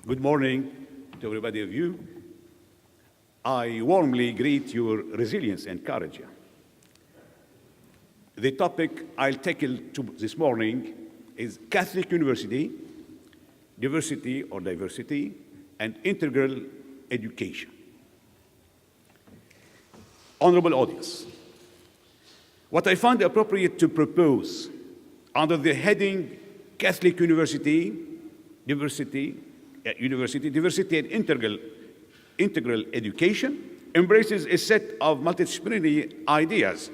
Good morning to everybody of you. I warmly greet your resilience and courage. The topic I'll tackle this morning is Catholic University, diversity, and integral education. Honorable audience, what I find appropriate to propose under the heading Catholic University, diversity and integral education embraces a set of multidisciplinary ideas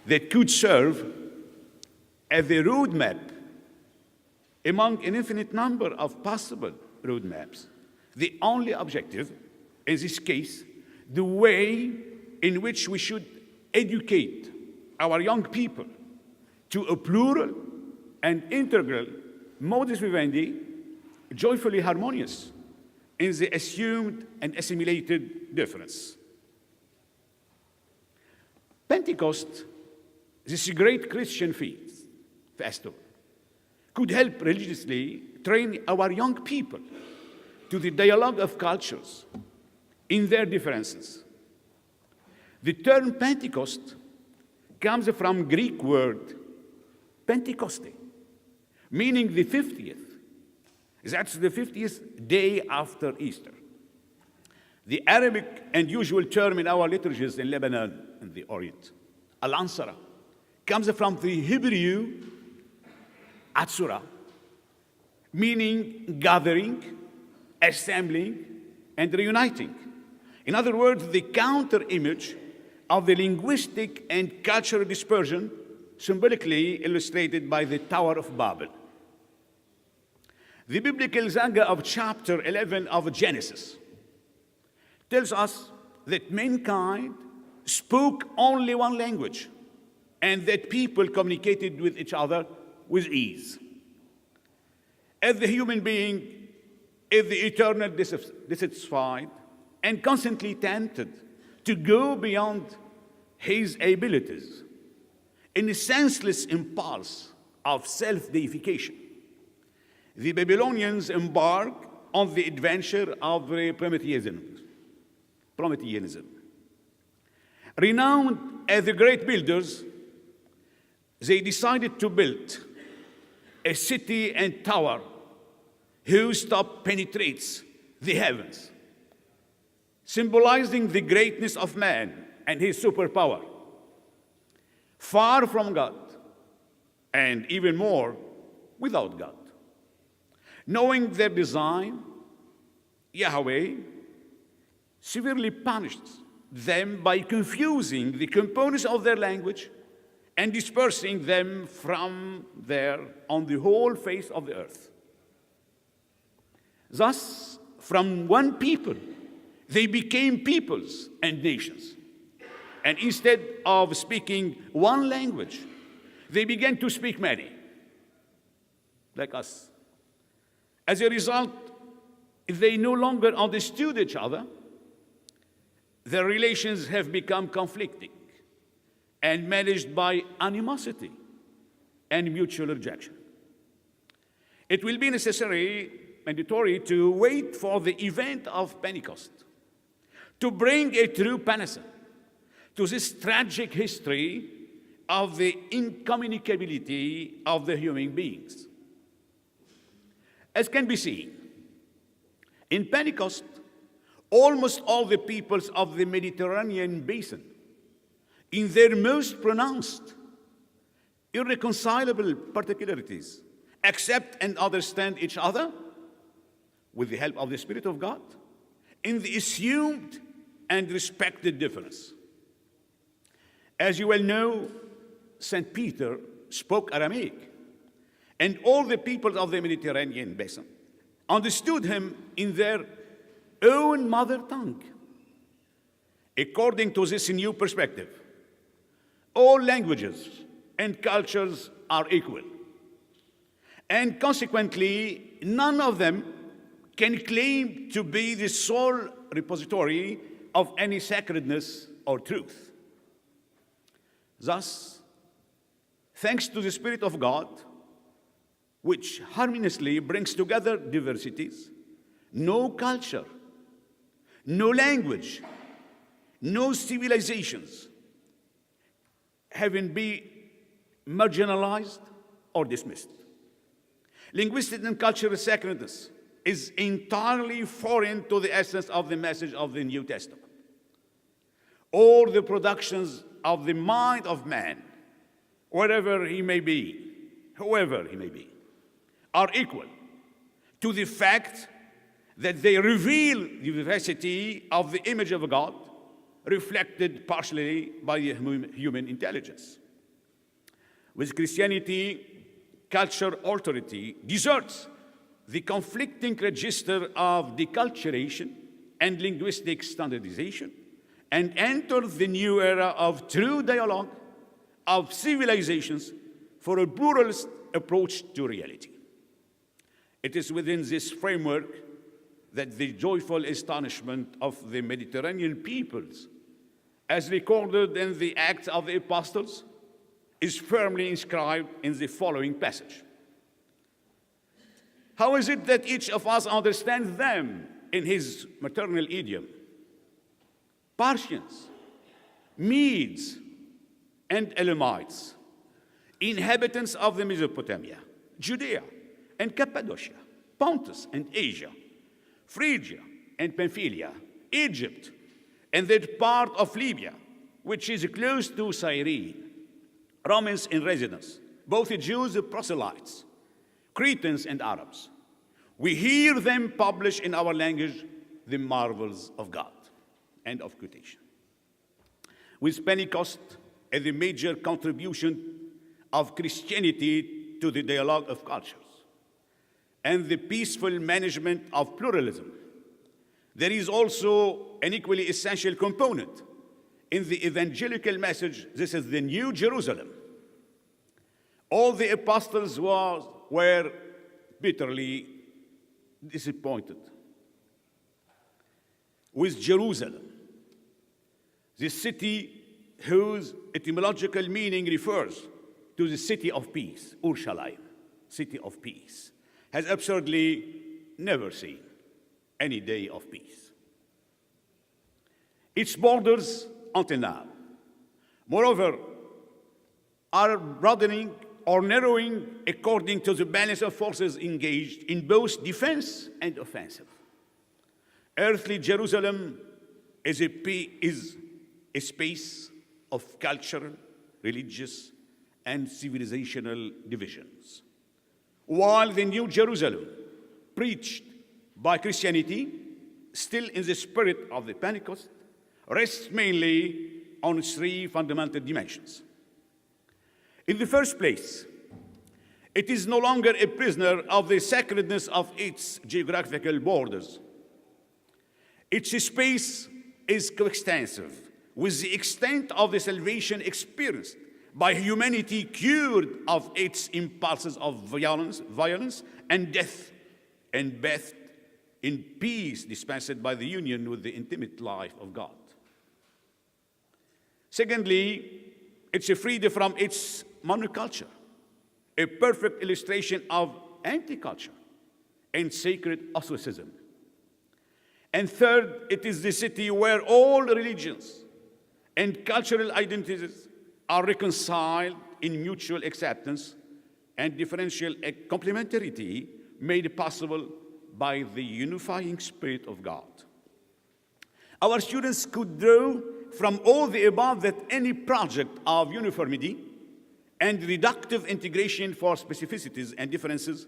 that could serve as a roadmap among an infinite number of possible roadmaps. The only objective, in this case, the way in which we should educate our young people to a plural and integral modus vivendi, joyfully harmonious in the assumed and assimilated difference. Pentecost, this great Christian festival, could help religiously train our young people to the dialogue of cultures in their differences. The term Pentecost comes from Greek word Pentekoste, meaning the 50th. That's the 50th day after Easter. The Arabic and usual term in our liturgies in Lebanon and the Orient, Al-Ansara, comes from the Hebrew Atzura, meaning gathering, assembling, and reuniting. In other words, the counter-image of the linguistic and cultural dispersion symbolically illustrated by the Tower of Babel. The biblical saga of chapter 11 of Genesis tells us that mankind spoke only one language and that people communicated with each other with ease. As the human being is the eternal dissatisfied and constantly tempted to go beyond his abilities in a senseless impulse of self-deification, the Babylonians embark on the adventure of Prometheanism. Renowned as the great builders, they decided to build a city and tower whose top penetrates the heavens, symbolizing the greatness of man and his superpower. Far from God, and even more, without God. Knowing their design, Yahweh severely punished them by confusing the components of their language and dispersing them from there on the whole face of the earth. Thus, from one people, they became peoples and nations. And instead of speaking one language, they began to speak many, like us. As a result, they no longer understood each other. Their relations have become conflicting and managed by animosity and mutual rejection. It will be mandatory to wait for the event of Pentecost to bring a true penance to this tragic history of the incommunicability of the human beings. As can be seen, in Pentecost, almost all the peoples of the Mediterranean basin, in their most pronounced, irreconcilable particularities, accept and understand each other with the help of the Spirit of God in the assumed and respected difference. As you well know, St. Peter spoke Aramaic, and all the peoples of the Mediterranean basin understood him in their own mother tongue. According to this new perspective, all languages and cultures are equal, and consequently, none of them can claim to be the sole repository of any sacredness or truth. Thus, thanks to the Spirit of God, which harmoniously brings together diversities, no culture, no language, no civilizations having been marginalized or dismissed. Linguistic and cultural sacredness is entirely foreign to the essence of the message of the New Testament. All the productions of the mind of man, wherever he may be, whoever he may be, are equal to the fact that they reveal the vivacity of the image of God, reflected partially by human intelligence. With Christianity, culture authority deserts the conflicting register of deculturation and linguistic standardization and enters the new era of true dialogue of civilizations for a pluralist approach to reality. It is within this framework that the joyful astonishment of the Mediterranean peoples, as recorded in the Acts of the Apostles, is firmly inscribed in the following passage. How is it that each of us understands them in his maternal idiom? Parthians, Medes, and Elamites, inhabitants of the Mesopotamia, Judea and Cappadocia, Pontus and Asia, Phrygia and Pamphylia, Egypt, and that part of Libya, which is close to Cyrene, Romans in residence, both Jews and proselytes, Cretans and Arabs. We hear them publish in our language the marvels of God. End of quotation. With Pentecost as the major contribution of Christianity to the dialogue of cultures and the peaceful management of pluralism, there is also an equally essential component in the evangelical message. This is the New Jerusalem. All the apostles were bitterly disappointed with Jerusalem, the city whose etymological meaning refers to the city of peace, Urshalayim, city of peace, has absurdly never seen any day of peace. Its borders, until now, moreover, are broadening or narrowing according to the balance of forces engaged in both defense and offensive. Earthly Jerusalem is a space of cultural, religious, and civilizational divisions, while the New Jerusalem, preached by Christianity, still in the spirit of the Pentecost, rests mainly on three fundamental dimensions. In the first place, it is no longer a prisoner of the sacredness of its geographical borders. Its space is coextensive with the extent of the salvation experienced by humanity, cured of its impulses of violence and death, and bathed in peace dispensed by the union with the intimate life of God. Secondly, it's a freedom from its monoculture, a perfect illustration of anti-culture and sacred ostracism. And third, it is the city where all religions and cultural identities are reconciled in mutual acceptance and differential complementarity made possible by the unifying Spirit of God. Our students could draw from all the above that any project of uniformity and reductive integration for specificities and differences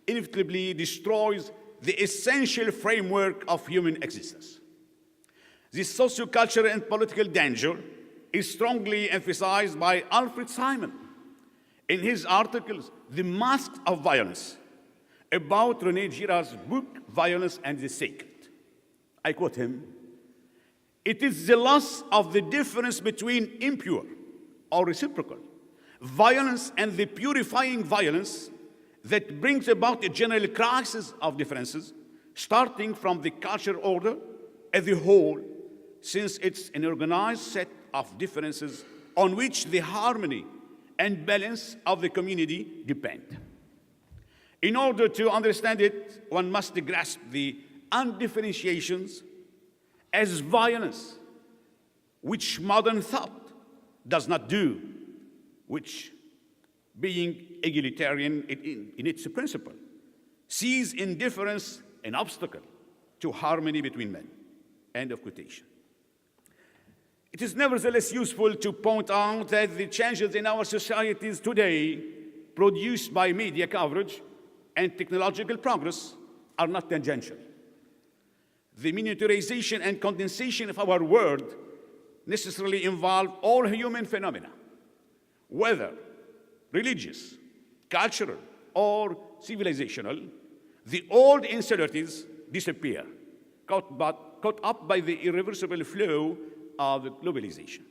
inevitably destroys the essential framework of human existence. This sociocultural and political danger is strongly emphasized by Alfred Simon in his articles, The Mask of Violence, about René Girard's book, Violence and the Sacred. I quote him, "It is the loss of the difference between impure or reciprocal violence and the purifying violence that brings about a general crisis of differences, starting from the cultural order as a whole, since it's an organized set of differences on which the harmony and balance of the community depend." In order to understand it, one must grasp the undifferentiations as violence, which modern thought does not do, which, being egalitarian in its principle, sees indifference an obstacle to harmony between men. End of quotation. It is nevertheless useful to point out that the changes in our societies today, produced by media coverage and technological progress, are not tangential. The miniaturization and condensation of our world necessarily involve all human phenomena, whether religious, cultural, or civilizational. The old insularities disappear, caught up by the irreversible flow of globalization.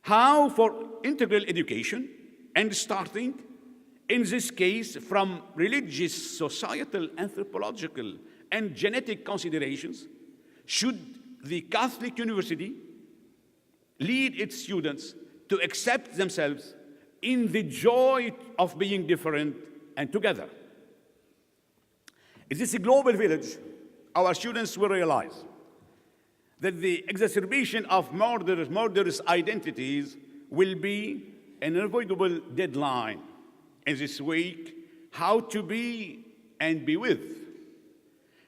How for integral education, and starting, in this case, from religious, societal, anthropological, and genetic considerations, should the Catholic University lead its students to accept themselves in the joy of being different and together? In this global village, our students will realize that the exacerbation of murderous identities will be an unavoidable deadline in this week. How to be and be with.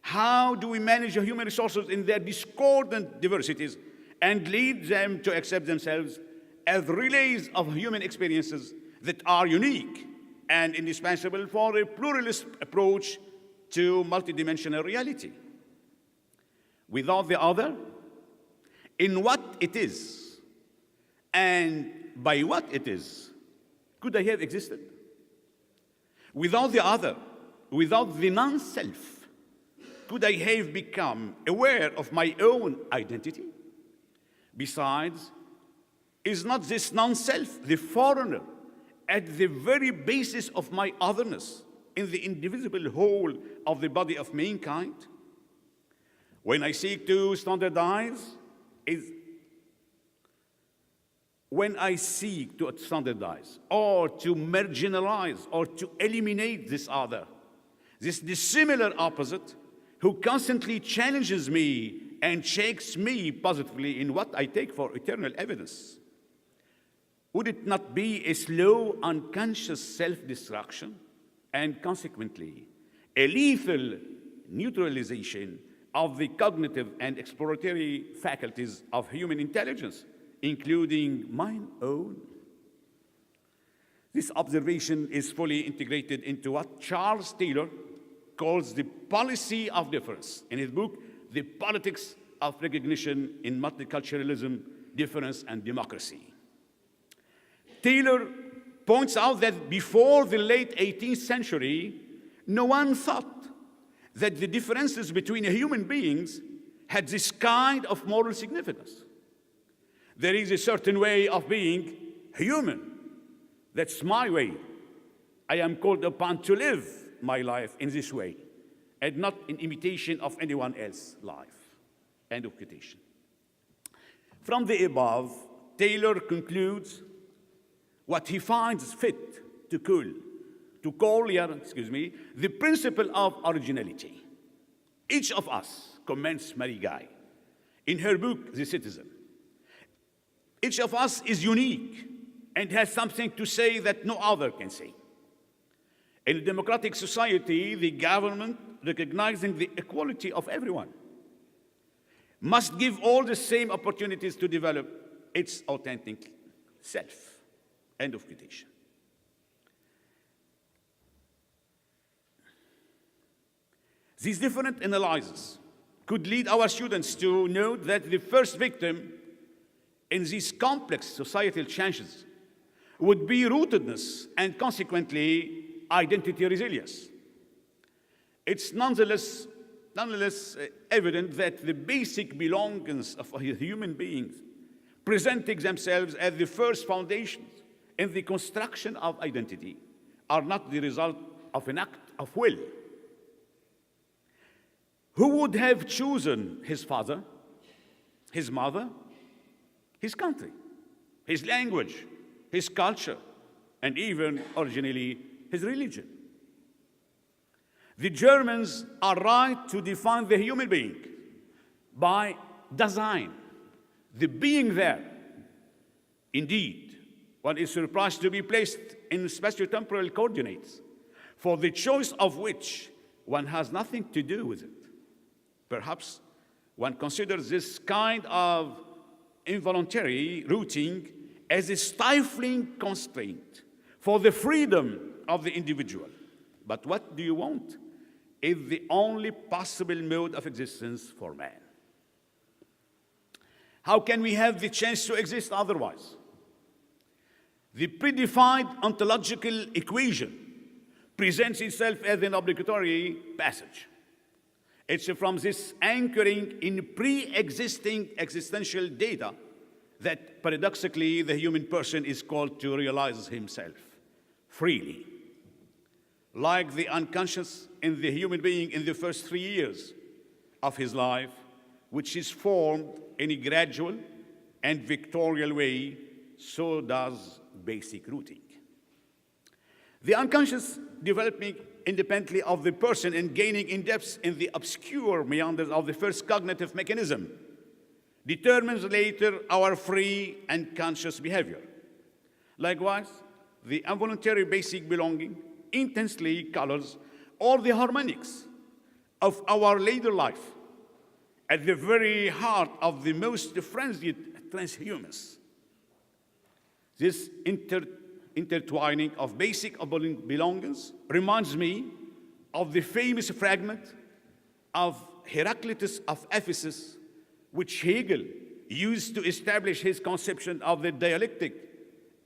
How do we manage the human resources in their discordant diversities and lead them to accept themselves as relays of human experiences that are unique and indispensable for a pluralist approach to multidimensional reality? Without the other, in what it is and by what it is, could I have existed? Without the other, without the non-self, could I have become aware of my own identity? Besides, is not this non-self, the foreigner, at the very basis of my otherness in the indivisible whole of the body of mankind? When I seek to standardize, or to marginalize or to eliminate this other, this dissimilar opposite who constantly challenges me and shakes me positively in what I take for eternal evidence, would it not be a slow, unconscious self-destruction and consequently a lethal neutralization of the cognitive and exploratory faculties of human intelligence, including mine own? This observation is fully integrated into what Charles Taylor calls the policy of difference in his book, The Politics of Recognition in Multiculturalism, Difference, and Democracy. Taylor points out that before the late 18th century, no one thought that the differences between human beings had this kind of moral significance. There is a certain way of being human. That's my way. I am called upon to live my life in this way, and not in imitation of anyone else's life. End of quotation. From the above, Taylor concludes what he finds fit to call the principle of originality. Each of us, comments Mary Guy in her book, The Citizen, each of us is unique and has something to say that no other can say. In a democratic society, the government, recognizing the equality of everyone, must give all the same opportunities to develop its authentic self. End of quotation. These different analyses could lead our students to note that the first victim in these complex societal changes would be rootedness and consequently identity resilience. It's nonetheless evident that the basic belongings of human beings presenting themselves as the first foundations in the construction of identity are not the result of an act of will. Who would have chosen his father, his mother, his country, his language, his culture, and even originally his religion? The Germans are right to define the human being by design, the being there. Indeed, one is surprised to be placed in spatiotemporal coordinates, for the choice of which one has nothing to do with it. Perhaps one considers this kind of involuntary routing as a stifling constraint for the freedom of the individual. But what do you want is the only possible mode of existence for man. How can we have the chance to exist otherwise? The predefined ontological equation presents itself as an obligatory passage. It's from this anchoring in pre-existing existential data that paradoxically the human person is called to realize himself freely. Like the unconscious in the human being in the first 3 years of his life, which is formed in a gradual and vectorial way, so does basic routing. The unconscious developing independently of the person and gaining in depth in the obscure meanders of the first cognitive mechanism determines later our free and conscious behavior. Likewise, the involuntary basic belonging intensely colors all the harmonics of our later life at the very heart of the most frenzied transhumance. This intertwining of basic belongings reminds me of the famous fragment of Heraclitus of Ephesus, which Hegel used to establish his conception of the dialectic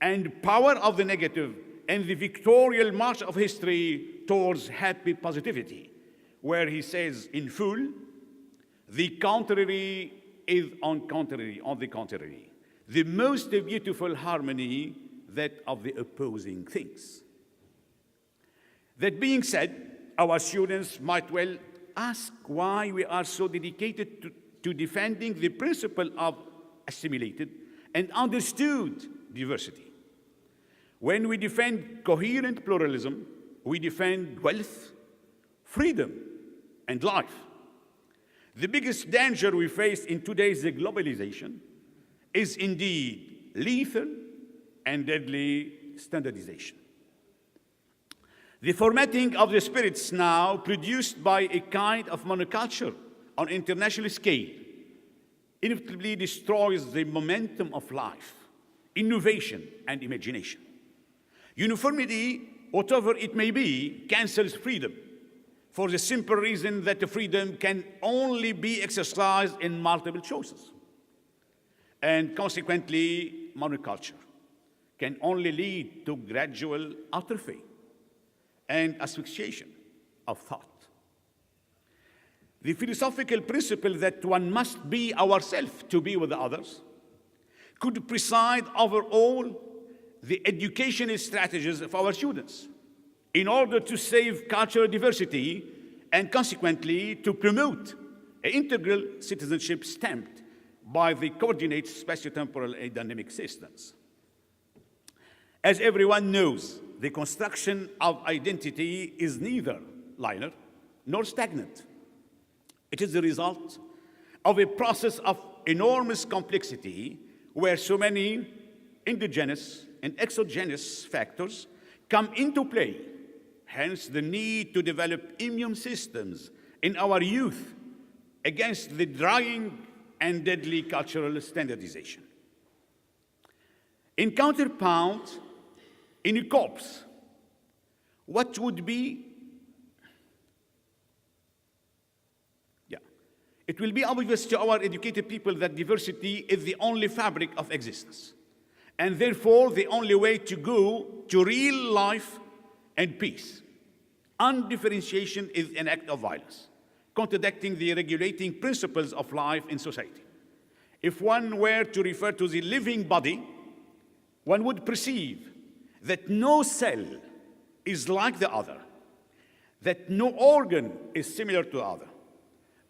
and power of the negative and the victorial march of history towards happy positivity, where he says in full, the contrary is on the contrary, the most beautiful harmony, that of the opposing things. That being said, our students might well ask why we are so dedicated to defending the principle of assimilated and understood diversity. When we defend coherent pluralism, we defend wealth, freedom, and life. The biggest danger we face in today's globalization is indeed lethal and deadly standardization. The formatting of the spirits now produced by a kind of monoculture on international scale inevitably destroys the momentum of life, innovation, and imagination. Uniformity, whatever it may be, cancels freedom for the simple reason that the freedom can only be exercised in multiple choices. And consequently, monoculture can only lead to gradual atrophy and asphyxiation of thought. The philosophical principle that one must be ourselves to be with the others could preside over all the educational strategies of our students in order to save cultural diversity and consequently to promote an integral citizenship stamped by the coordinate spatiotemporal and dynamic systems. As everyone knows, the construction of identity is neither linear nor stagnant. It is the result of a process of enormous complexity where so many endogenous and exogenous factors come into play, hence the need to develop immune systems in our youth against the drying and deadly cultural standardization. In counterpoint, in a corpse, what would be? It will be obvious to our educated people that diversity is the only fabric of existence, and therefore the only way to go to real life and peace. Undifferentiation is an act of violence, contradicting the regulating principles of life in society. If one were to refer to the living body, one would perceive that no cell is like the other, that no organ is similar to the other,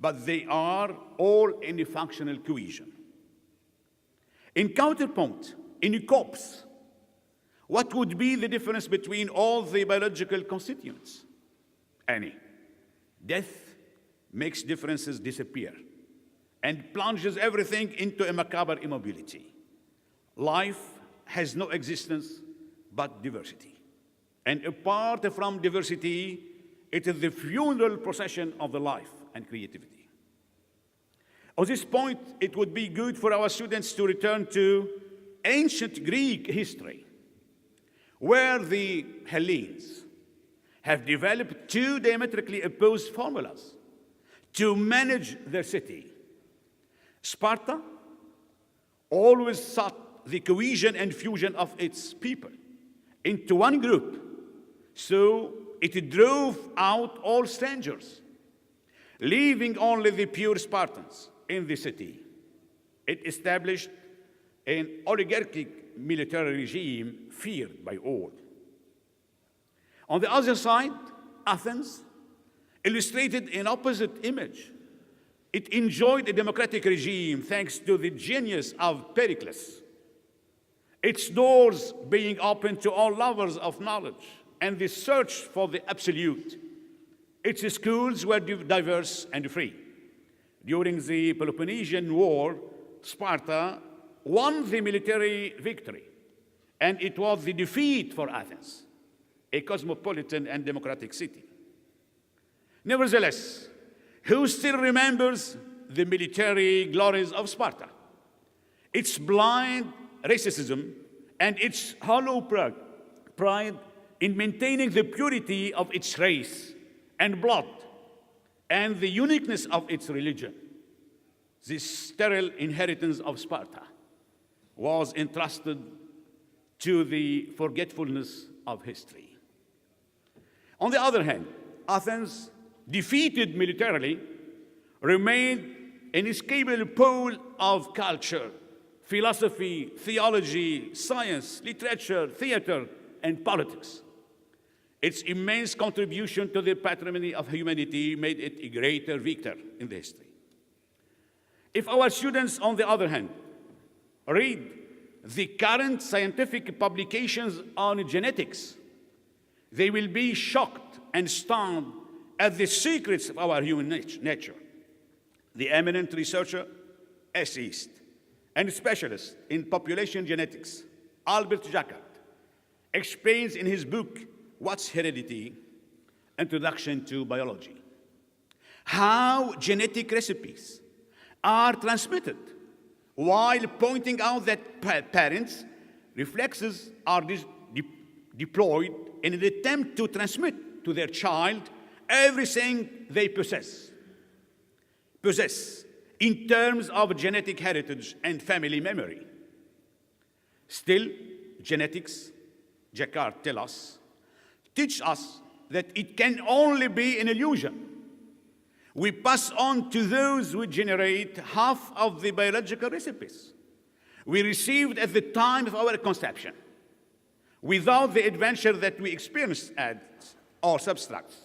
but they are all in a functional cohesion. In counterpoint, in a corpse, what would be the difference between all the biological constituents? Any. Death makes differences disappear and plunges everything into a macabre immobility. Life has no existence but diversity. And apart from diversity, it is the funeral procession of the life and creativity. At this point, it would be good for our students to return to ancient Greek history, where the Hellenes have developed two diametrically opposed formulas to manage their city. Sparta always sought the cohesion and fusion of its people into one group, so it drove out all strangers, leaving only the pure Spartans in the city. It established an oligarchic military regime feared by all. On the other side, Athens illustrated an opposite image. It enjoyed a democratic regime thanks to the genius of Pericles, its doors being open to all lovers of knowledge and the search for the absolute. Its schools were diverse and free. During the Peloponnesian War, Sparta won the military victory, and it was the defeat for Athens, a cosmopolitan and democratic city. Nevertheless, who still remembers the military glories of Sparta, its blind racism, and its hollow pride in maintaining the purity of its race and blood and the uniqueness of its religion? This sterile inheritance of Sparta was entrusted to the forgetfulness of history. On the other hand, Athens, defeated militarily, remained an inescapable pole of culture, philosophy, theology, science, literature, theater, and politics. Its immense contribution to the patrimony of humanity made it a greater victor in the history. If our students, on the other hand, read the current scientific publications on genetics, they will be shocked and stunned at the secrets of our human nature. The eminent researcher, essayist, and specialist in population genetics, Albert Jacquard, explains in his book, What's Heredity? Introduction to Biology, how genetic recipes are transmitted, while pointing out that parents' reflexes are deployed in an attempt to transmit to their child everything they possess in terms of genetic heritage and family memory. Still, genetics, Jacquard tells us, teach us that it can only be an illusion. We pass on to those who generate half of the biological recipes we received at the time of our conception, without the adventure that we experience adds or subtracts.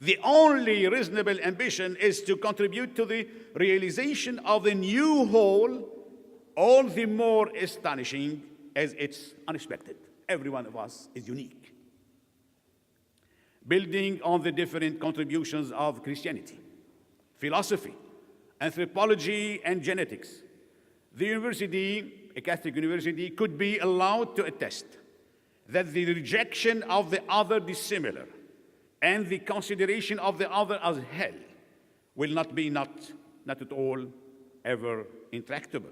The only reasonable ambition is to contribute to the realization of a new whole, all the more astonishing as it's unexpected. Every one of us is unique. Building on the different contributions of Christianity, philosophy, anthropology, and genetics, the university, a Catholic university, could be allowed to attest that the rejection of the other dissimilar and the consideration of the other as hell will not be not at all ever intractable.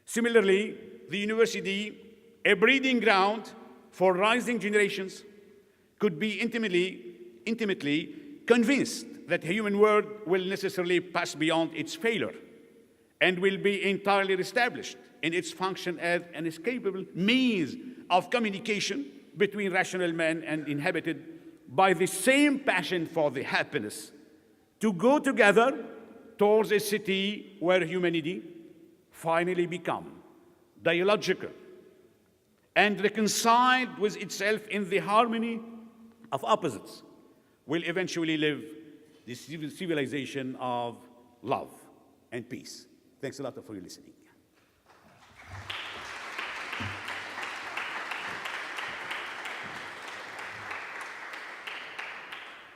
Similarly, the university, a breeding ground for rising generations, could be intimately convinced that the human world will necessarily pass beyond its failure and will be entirely reestablished in its function as an inescapable means of communication between rational men and inhabited by the same passion for the happiness, to go together towards a city where humanity finally become dialogical and reconciled with itself in the harmony of opposites, will eventually live the civilization of love and peace. Thanks a lot for your listening.